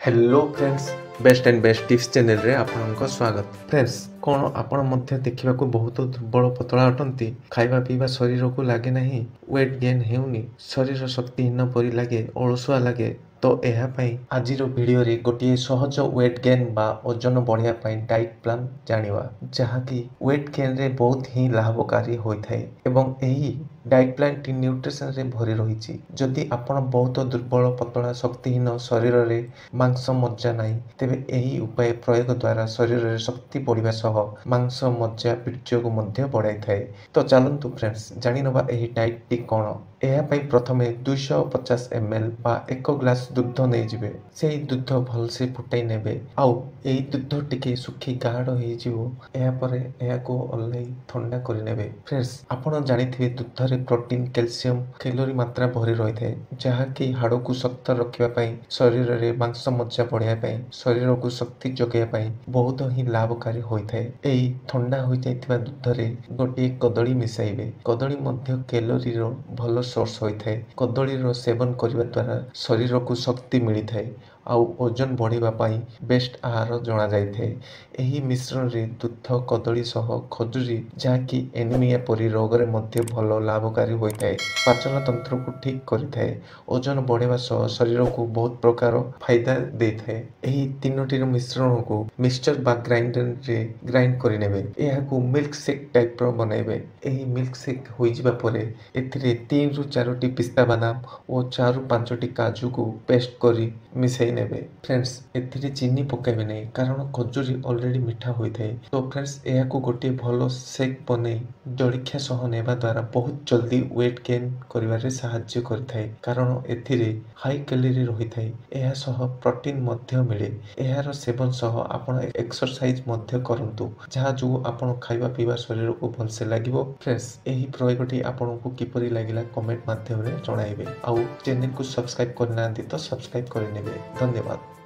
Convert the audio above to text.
Hello friends best and best tips channel रे आपनका स्वागत। Friends कौन आपण मध्य देखा बहुत दुर्बल पतला अटंती खाइबा पीवा शरीर को लगे नहीं वेट गेन हेउनी शरीर शक्तिहीन परी लगे अलसुआ लगे तो यह आज वीडियो रे गोटे सहज वेट गेन बा ओजन बढ़िया डाइट प्लान जानिबा जहाँकि वेट गेन रे बहुत ही लाभकारी होता है एवं यही डाइट प्लान टी न्यूट्रिशन रे भरी रही। जदि आपण बहुत दुर्बल पतला शक्तिहीन शरीर रे मांस मज्जा नहीं तेबे यही उपाय प्रयोग द्वारा शरीर रे शक्ति बढ़िबा सह मांस मज्जा पीर्य को मध्य बढ़ाई थाए। तो चलतु फ्रेंड्स जानि नबा एही डाइट टी कोन। यह प्रथमे 250 ml बा 1 ग्लास दूध नहीं जिबे से दूध भलसे फुटाई नेबे आउ यही दूध टिके सुखी गाढ़ हो ओल्लै ठंडा कर नेबे। फ्रेंड्स आपण जानिथिबे दूध रे प्रोटीन कैल्शियम कैलोरी मात्रा भरी रही है जहाँकि हाड़ को शक्त रखापी शरीर रे मांस मज्जा बढ़ाई शरीर को शक्ति जगैया बहुत ही लाभकारी होता है। यही ठंडा हो जाइथिबा दूध रे गोटे कदली मिसाइबे। कदली मध्य कैलोरी रो भल सोर्स होता है। कदली सेवन करने द्वारा शरीर को शक्ति मिलता है आउ ओजन बढ़िबा पाई बेस्ट आहार जना जाइथे। एही मिश्रण रे दूध कदली सह खजुरी जहाँकि एनीमिया परी रोग रे मध्य भल लाभकारी होता है। पाचन तंत्र को ठीक करिथाए ओजन बढ़ेबा सह शरीर को बहुत प्रकार फायदा देता है। एही तीनोटी मिश्रण को मिक्सचर बा ग्राइंडर रे ग्राइंड करि नेबे एहाकू मिल्क शेक टाइप रो बनाइबे। एही मिल्क शेक होई जिबा परे एथिरे 3 रु 4 पिस्ता बादाम और 4 रु 5 काजू को पेस्ट करी मिसई नेबे। फ्रेंड्स एथिरे चीनी पकाइबे नहीं कारण खजूरी ऑलरेडी मीठा होता है। तो फ्रेंड्स एहाकू गोटे भल शेक बनै जलखिया सह नेबा द्वारा बहुत जल्दी वेट गेन करिवारे सहायता करथाय कारण एथिरे हाई कैलोरी रही थाए। एहा सह प्रोटीन मध्य मिले। एहार सेवन सह आपण एक्सरसाइज मध्य करंतु जहाँ जो आपण खाइबा पीवा शरीर को भलसे लागिबो। फ्रेंड्स एही प्रयोगटी आपनको किपरि लागिला कमेंट माध्यम रे जणाइबे आउ चैनल को सब्सक्राइब करना तो सब्सक्राइब कर नेबे। धन्यवाद।